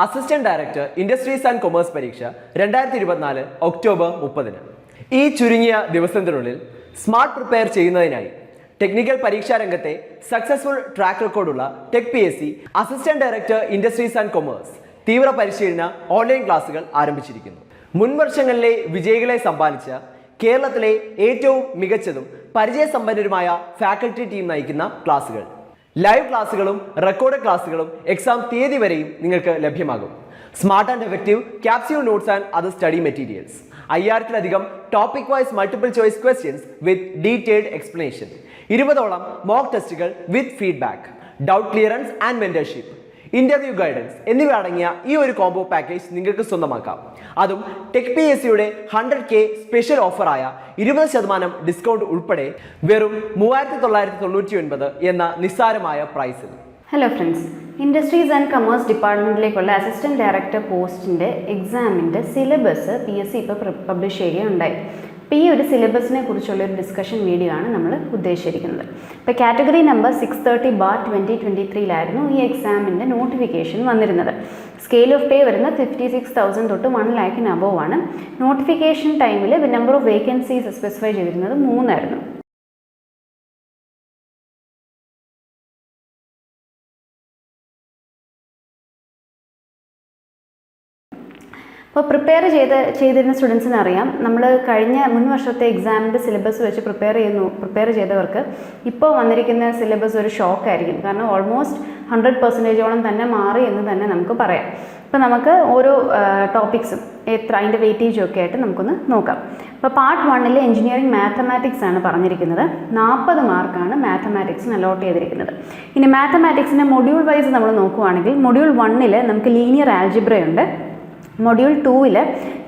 Assistant director industries and commerce പരീക്ഷ 2024 October 30-ന്. ഈ ചുരുങ്ങിയ ദിവസത്തിനുള്ളിൽ സ്മാർട്ട് പ്രിപ്പയർ ചെയ്യുന്നതിനായി ടെക്നിക്കൽ പരീക്ഷാ രംഗത്തെ സക്സസ്ഫുൾ ട്രാക്ക് റെക്കോർഡുള്ള tech PSC assistant director industries and commerce തീവ്ര പരിശീലന ഓൺലൈൻ ക്ലാസുകൾ ആരംഭിച്ചിരിക്കുന്നു. മുൻ വർഷങ്ങളിലെ വിജയികളെ സമ്മാനിച്ച കേരളത്തിലെ ഏറ്റവും മികച്ചതും പരിചയസമ്പന്നരുമായ ഫാക്കൽറ്റി ടീം നയിക്കുന്ന ക്ലാസുകൾ, ലൈവ് ക്ലാസുകളും റെക്കോർഡ് ക്ലാസുകളും എക്സാം തീയതി വരെയും നിങ്ങൾക്ക് ലഭ്യമാകും. Smart and effective capsule notes and other study materials, 5000-ലധികം topic wise multiple choice questions with detailed explanation, 20ഓളം മോക്ക് ടെസ്റ്റുകൾ with feedback, doubt clearance and mentorship, interview guidance എന്നിവ അടങ്ങിയ ഈ ഒരു കോംബോ പാക്കേജ് നിങ്ങൾക്ക് സ്വന്തമാക്കാം. അതും ടെക് PSCയുടെ 100K സ്പെഷ്യൽ ഓഫറായ 20% ഡിസ്കൗണ്ട് ഉൾപ്പെടെ വെറും 3999 എന്ന നിസ്സാരമായ പ്രൈസിൽ. Hello friends, industries and commerce ഡിപ്പാർട്ട്മെൻറ്റിലേക്കുള്ള അസിസ്റ്റൻറ്റ് ഡയറക്ടർ പോസ്റ്റിൻ്റെ എക്സാമിൻ്റെ സിലബസ് PSC ഇപ്പോൾ പബ്ലിഷ് ചെയ്യുകയുണ്ടായി. അപ്പോൾ ഈ ഒരു സിലബസിനെ കുറിച്ചുള്ളൊരു ഡിസ്കഷൻ വീഡിയോ ആണ് നമ്മൾ ഉദ്ദേശിച്ചിരിക്കുന്നത്. ഇപ്പോൾ കാറ്റഗറി നമ്പർ 630/2023 ഈ എക്സാമിൻ്റെ നോട്ടിഫിക്കേഷൻ വന്നിരുന്നത്. സ്കെയിൽ ഓഫ് പേ വരുന്ന 56,000 തൊട്ട് 1 lakhന് അബോവ് ആണ്. നോട്ടിഫിക്കേഷൻ ടൈമിൽ നമ്പർ ഓഫ് വേക്കൻസീസ് സ്പെസിഫൈ ചെയ്തിരുന്നത് 3 ആയിരുന്നു. അപ്പോൾ പ്രിപ്പയർ ചെയ്തിരുന്ന സ്റ്റുഡൻസിന് അറിയാം, നമ്മൾ കഴിഞ്ഞ മുൻ വർഷത്തെ എക്സാമിൻ്റെ സിലബസ് വെച്ച് പ്രിപ്പയർ ചെയ്തവർക്ക് ഇപ്പോൾ വന്നിരിക്കുന്ന സിലബസ് ഒരു ഷോക്കായിരിക്കും. കാരണം ഓൾമോസ്റ്റ് 100% തന്നെ മാറി എന്ന് തന്നെ നമുക്ക് പറയാം. ഇപ്പോൾ നമുക്ക് ഓരോ ടോപ്പിക്സും അതിൻ്റെ വെയിറ്റേജും ഒക്കെ ആയിട്ട് നമുക്കൊന്ന് നോക്കാം. ഇപ്പോൾ പാർട്ട് 1 എഞ്ചിനീയറിംഗ് മാത്തമാറ്റിക്സ് ആണ് പറഞ്ഞിരിക്കുന്നത്. 40 മാർക്കാണ് മാത്തമാറ്റിക്സിന് അലോട്ട് ചെയ്തിരിക്കുന്നത്. ഇനി മാത്തമാറ്റിക്സിൻ്റെ മൊഡ്യൂൾ വൈസ് നമ്മൾ നോക്കുകയാണെങ്കിൽ മൊഡ്യൂൾ 1 നമുക്ക് ലീനിയർ ആൽജിബ്രയുണ്ട്. മൊഡ്യൂൾ 2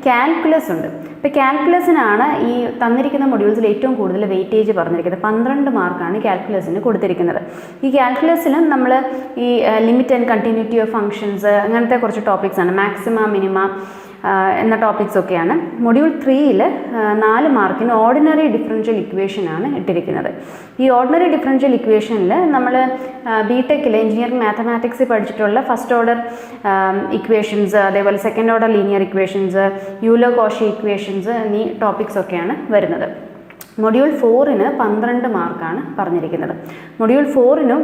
കാൽക്കുലസ് ഉണ്ട്. ഇപ്പോൾ കാൽക്കുലസിനാണ് ഈ തന്നിരിക്കുന്ന മൊഡ്യൂൾസിൽ ഏറ്റവും കൂടുതൽ വെയിറ്റേജ് പറഞ്ഞിരിക്കുന്നത്. 12 മാർക്കാണ് കാൽക്കുലസിന് കൊടുത്തിരിക്കുന്നത്. ഈ കാൽക്കുലസിലും നമ്മൾ ഈ limit and continuity of functions അങ്ങനത്തെ കുറച്ച് ടോപ്പിക്സാണ്, മാക്സിമ മിനിമ എന്ന ടോപ്പിക്സ് ഒക്കെയാണ്. മൊഡ്യൂൾ 3 4 മാർക്കിന് ഓർഡിനറി ഡിഫറൻഷ്യൽ ഇക്വേഷനാണ് ഇട്ടിരിക്കുന്നത്. ഈ ഓർഡിനറി ഡിഫറൻഷ്യൽ ഇക്വേഷനിൽ നമ്മൾ BTECിൽ എഞ്ചിനീയറിംഗ് മാത്തമാറ്റിക്സിൽ പഠിച്ചിട്ടുള്ള ഫസ്റ്റ് ഓർഡർ ഇക്വേഷൻസ്, അതേപോലെ second order linear equations, Euler-Cauchy equations എന്നീ ടോപ്പിക്സ് ഒക്കെയാണ് വരുന്നത്. മൊഡ്യൂൾ 4 12 മാർക്കാണ് പറഞ്ഞിരിക്കുന്നത്. മൊഡ്യൂൾ 4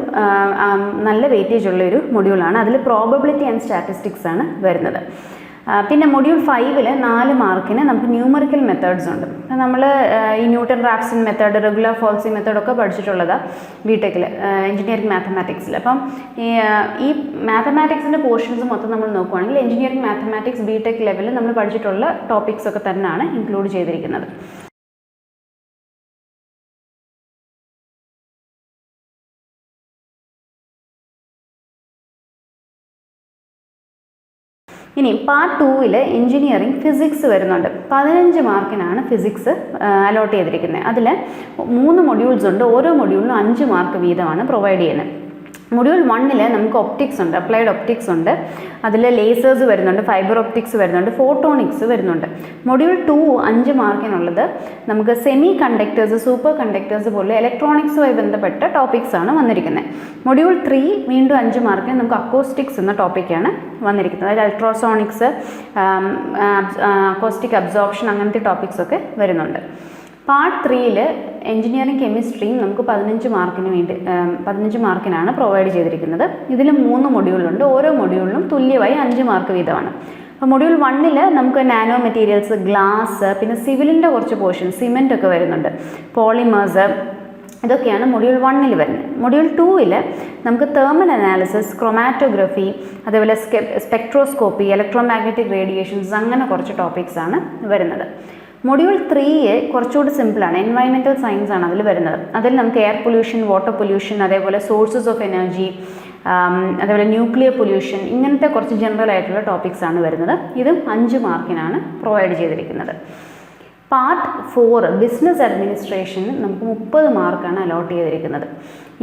നല്ല വെയിറ്റേജ് ഉള്ളൊരു മൊഡ്യൂളാണ്. അതിൽ പ്രോബബിലിറ്റി ആൻഡ് സ്റ്റാറ്റിസ്റ്റിക്സ് ആണ് വരുന്നത്. പിന്നെ മൊഡ്യൂൾ 5 4 മാർക്കിന് നമുക്ക് ന്യൂമറിക്കൽ മെത്തേഡ്സ് ഉണ്ട്. നമ്മൾ ഈ Newton Raphson method, regular falsi മെത്തേഡൊക്കെ പഠിച്ചിട്ടുള്ളതാണ് BTECിൽ എഞ്ചിനീയറിംഗ് മാത്തമാറ്റിക്സിൽ. അപ്പം ഈ മാത്തമാറ്റിക്സിൻ്റെ പോർഷൻസ് മൊത്തം നമ്മൾ നോക്കുകയാണെങ്കിൽ എഞ്ചിനീയറിംഗ് മാത്തമാറ്റിക്സ് BTEC ലെവലിൽ നമ്മൾ പഠിച്ചിട്ടുള്ള ടോപ്പിക്സ് ഒക്കെ തന്നെയാണ് ഇൻക്ലൂഡ് ചെയ്തിരിക്കുന്നത്. ഇനി പാർട്ട് 2 എഞ്ചിനീയറിംഗ് ഫിസിക്സ് വരുന്നുണ്ട്. 15 മാർക്കിനാണ് ഫിസിക്സ് അലോട്ട് ചെയ്തിരിക്കുന്നത്. അതിൽ 3 മൊഡ്യൂൾസ് ഉണ്ട്. ഓരോ മൊഡ്യൂളിനും 5 മാർക്ക് വീതമാണ് പ്രൊവൈഡ് ചെയ്യുന്നത്. മൊഡ്യൂൾ 1 നമുക്ക് ഒപ്റ്റിക്സ് ഉണ്ട്, അപ്ലൈഡ് ഒപ്റ്റിക്സ് ഉണ്ട്. അതിൽ ലേസേഴ്സ് വരുന്നുണ്ട്, ഫൈബർ ഒപ്റ്റിക്സ് വരുന്നുണ്ട്, ഫോട്ടോണിക്സ് വരുന്നുണ്ട്. മൊഡ്യൂൾ 2 5 മാർക്കിനുള്ളത് നമുക്ക് സെമി കണ്ടക്ടേഴ്സ്, സൂപ്പർ കണ്ടക്ടേഴ്സ് പോലെ ഇലക്ട്രോണിക്സുമായി ബന്ധപ്പെട്ട ടോപ്പിക്സാണ് വന്നിരിക്കുന്നത്. മൊഡ്യൂൾ 3 വീണ്ടും 5 മാർക്കിന് നമുക്ക് അക്കോസ്റ്റിക്സ് എന്ന ടോപ്പിക്കാണ് വന്നിരിക്കുന്നത്. അതായത് അൾട്രാസോണിക്സ്, അക്കോസ്റ്റിക് അബ്സോർപ്ഷൻ അങ്ങനത്തെ ടോപ്പിക്സൊക്കെ വരുന്നുണ്ട്. പാർട്ട് 3 എഞ്ചിനീയറിംഗ് കെമിസ്ട്രിയും നമുക്ക് 15 മാർക്കിനാണ് പ്രൊവൈഡ് ചെയ്തിരിക്കുന്നത്. ഇതിൽ 3 മൊഡ്യൂളുണ്ട്. ഓരോ മൊഡ്യൂളിലും തുല്യമായി 5 മാർക്ക് വീതമാണ്. അപ്പോൾ മൊഡ്യൂൾ 1 നമുക്ക് നാനോ മെറ്റീരിയൽസ്, ഗ്ലാസ്, പിന്നെ സിവിലിൻ്റെ കുറച്ച് പോർഷൻ, സിമെൻ്റ് ഒക്കെ വരുന്നുണ്ട്, പോളിമേഴ്സ്, ഇതൊക്കെയാണ് മൊഡ്യൂൾ 1 വരുന്നത്. മൊഡ്യൂൾ 2 നമുക്ക് തെർമൽ അനാലിസിസ്, ക്രൊമാറ്റോഗ്രഫി, അതേപോലെ സ്പെക്ട്രോസ്കോപ്പി, ഇലക്ട്രോമാഗ്നറ്റിക് റേഡിയേഷൻസ് അങ്ങനെ കുറച്ച് ടോപ്പിക്സാണ് വരുന്നത്. മൊഡ്യൂൾ 3 കുറച്ചുകൂടി സിമ്പിളാണ്, എൻവയൺമെൻറ്റൽ സയൻസ് ആണ് അതിൽ വരുന്നത്. അതിൽ നമുക്ക് എയർ പൊല്യൂഷൻ, വാട്ടർ പൊല്യൂഷൻ, അതേപോലെ സോഴ്സസ് ഓഫ് എനർജി, അതേപോലെ ന്യൂക്ലിയർ പൊല്യൂഷൻ, ഇങ്ങനത്തെ കുറച്ച് ജനറൽ ആയിട്ടുള്ള ടോപ്പിക്സാണ് വരുന്നത്. ഇതും 5 മാർക്കിനാണ് പ്രൊവൈഡ് ചെയ്തിരിക്കുന്നത്. പാർട്ട് 4 ബിസിനസ് അഡ്മിനിസ്ട്രേഷന് നമുക്ക് 30 മാർക്കാണ് അലോട്ട് ചെയ്തിരിക്കുന്നത്.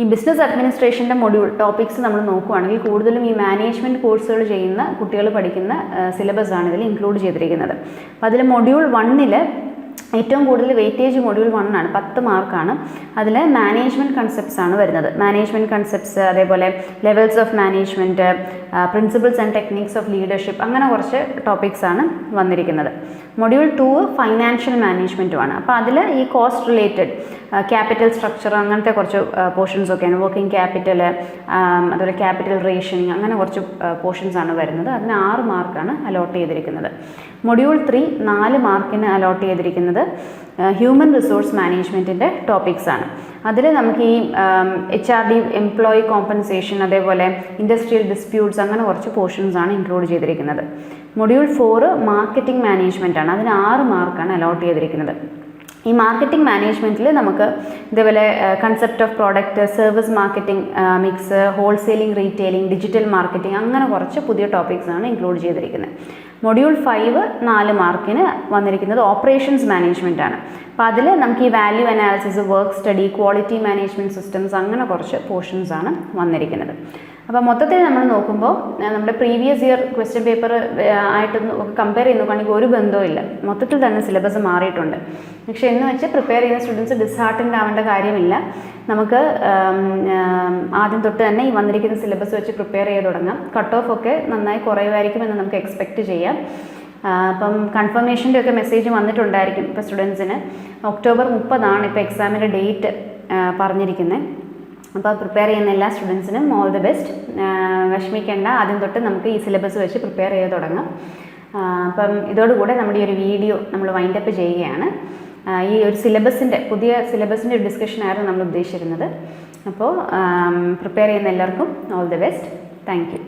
ഈ ബിസിനസ് അഡ്മിനിസ്ട്രേഷൻ്റെ മൊഡ്യൂൾ ടോപ്പിക്സ് നമ്മൾ നോക്കുകയാണെങ്കിൽ കൂടുതലും ഈ മാനേജ്മെൻറ്റ് കോഴ്സുകൾ ചെയ്യുന്ന കുട്ടികൾ പഠിക്കുന്ന സിലബസാണ് ഇതിൽ ഇൻക്ലൂഡ് ചെയ്തിരിക്കുന്നത്. അപ്പോൾ അതിൽ മൊഡ്യൂൾ 1 ഏറ്റവും കൂടുതൽ വെയിറ്റേജ് മൊഡ്യൂൾ 1 ആണ്, 10 മാർക്കാണ്. അതിൽ മാനേജ്മെൻറ്റ് കൺസെപ്റ്റ്സ് ആണ് വരുന്നത്. മാനേജ്മെൻറ്റ് കൺസെപ്റ്റ്സ്, അതേപോലെ levels of management, principles and techniques of leadership, അങ്ങനെ കുറച്ച് ടോപ്പിക്സ് ആണ് വന്നിരിക്കുന്നത്. മൊഡ്യൂൾ 2 ഫൈനാൻഷ്യൽ മാനേജ്മെൻറ്റുമാണ്. അപ്പോൾ അതിൽ ഈ കോസ്റ്റ് റിലേറ്റഡ് ക്യാപിറ്റൽ സ്ട്രക്ചർ അങ്ങനത്തെ കുറച്ച് പോർഷൻസ് ഒക്കെയാണ്. വർക്കിംഗ് ക്യാപിറ്റൽ, അതുപോലെ ക്യാപിറ്റൽ റേഷനിങ്, അങ്ങനെ കുറച്ച് പോർഷൻസ് ആണ് വരുന്നത്. അതിന് 6 മാർക്കാണ് അലോട്ട് ചെയ്തിരിക്കുന്നത്. മൊഡ്യൂൾ 3 4 മാർക്കിന് അലോട്ട് ചെയ്തിരിക്കുന്നത് ഹ്യൂമൻ റിസോഴ്സ് മാനേജ്മെൻറ്റിൻ്റെ ടോപ്പിക്സ് ആണ്. അതിൽ നമുക്ക് ഈ HRD എംപ്ലോയി കോമ്പൻസേഷൻ, അതേപോലെ ഇൻഡസ്ട്രിയൽ ഡിസ്പ്യൂട്ട്സ്, അങ്ങനെ കുറച്ച് പോർഷൻസ് ആണ് ഇൻക്ലൂഡ് ചെയ്തിരിക്കുന്നത്. മൊഡ്യൂൾ 4 മാർക്കറ്റിംഗ് മാനേജ്മെൻ്റ് ആണ്. അതിന് 6 മാർക്കാണ് അലോട്ട് ചെയ്തിരിക്കുന്നത്. ഈ മാർക്കറ്റിംഗ് മാനേജ്മെൻറ്റിൽ നമുക്ക് ഇതേപോലെ concept of product, service marketing mix, wholesaling, retailing, digital marketing, അങ്ങനെ കുറച്ച് പുതിയ ടോപ്പിക്സ് ആണ് ഇൻക്ലൂഡ് ചെയ്തിരിക്കുന്നത്. മൊഡ്യൂൾ 5 4 മാർക്കിന് വന്നിരിക്കുന്നത് ഓപ്പറേഷൻസ് മാനേജ്മെൻ്റ് ആണ്. അപ്പോൾ അതിൽ നമുക്ക് ഈ value analysis, work study, quality management systems, അങ്ങനെ കുറച്ച് പോർഷൻസ് ആണ് വന്നിരിക്കുന്നത്. അപ്പോൾ മൊത്തത്തിൽ നമ്മൾ നോക്കുമ്പോൾ നമ്മുടെ പ്രീവിയസ് ഇയർ ക്വസ്റ്റ്യൻ പേപ്പർ ആയിട്ട് കമ്പയർ ചെയ്ത് നോക്കുകയാണെങ്കിൽ ഒരു ബന്ധവുമില്ല. മൊത്തത്തിൽ തന്നെ സിലബസ് മാറിയിട്ടുണ്ട്. പക്ഷേ എന്ന് വെച്ച് പ്രിപ്പയർ ചെയ്യുന്ന സ്റ്റുഡൻസ് ഡിസ്ഹാർട്ടൻഡ് ആവേണ്ട കാര്യമില്ല. നമുക്ക് ആദ്യം തൊട്ട് തന്നെ ഈ വന്നിരിക്കുന്ന സിലബസ് വെച്ച് പ്രിപ്പയർ ചെയ്ത് തുടങ്ങാം. കട്ട് ഓഫ് ഒക്കെ നന്നായി കുറയുമായിരിക്കുമെന്ന് നമുക്ക് എക്സ്പെക്റ്റ് ചെയ്യാം. അപ്പം കൺഫർമേഷൻ്റെ ഒക്കെ മെസ്സേജ് വന്നിട്ടുണ്ടായിരിക്കും ഇപ്പോൾ സ്റ്റുഡൻസിന്. ഒക്ടോബർ 30 ഇപ്പോൾ എക്സാമിൻ്റെ ഡേറ്റ് പറഞ്ഞിരിക്കുന്നത്. അപ്പോൾ പ്രിപ്പയർ ചെയ്യുന്ന എല്ലാ സ്റ്റുഡൻസിനും ഓൾ ദി ബെസ്റ്റ്. വിഷമിക്കേണ്ട, ആദ്യം തൊട്ട് നമുക്ക് ഈ സിലബസ് വെച്ച് പ്രിപ്പയർ ചെയ്ത് തുടങ്ങാം. അപ്പം ഇതോടുകൂടെ നമ്മുടെ ഈ ഒരു വീഡിയോ നമ്മൾ വൈൻഡപ്പ് ചെയ്യുകയാണ്. ഈ ഒരു പുതിയ സിലബസിൻ്റെ ഒരു ഡിസ്കഷനായിരുന്നു നമ്മൾ ഉദ്ദേശിച്ചിരുന്നത്. അപ്പോൾ പ്രിപ്പയർ ചെയ്യുന്ന എല്ലാവർക്കും all the best. Thank you.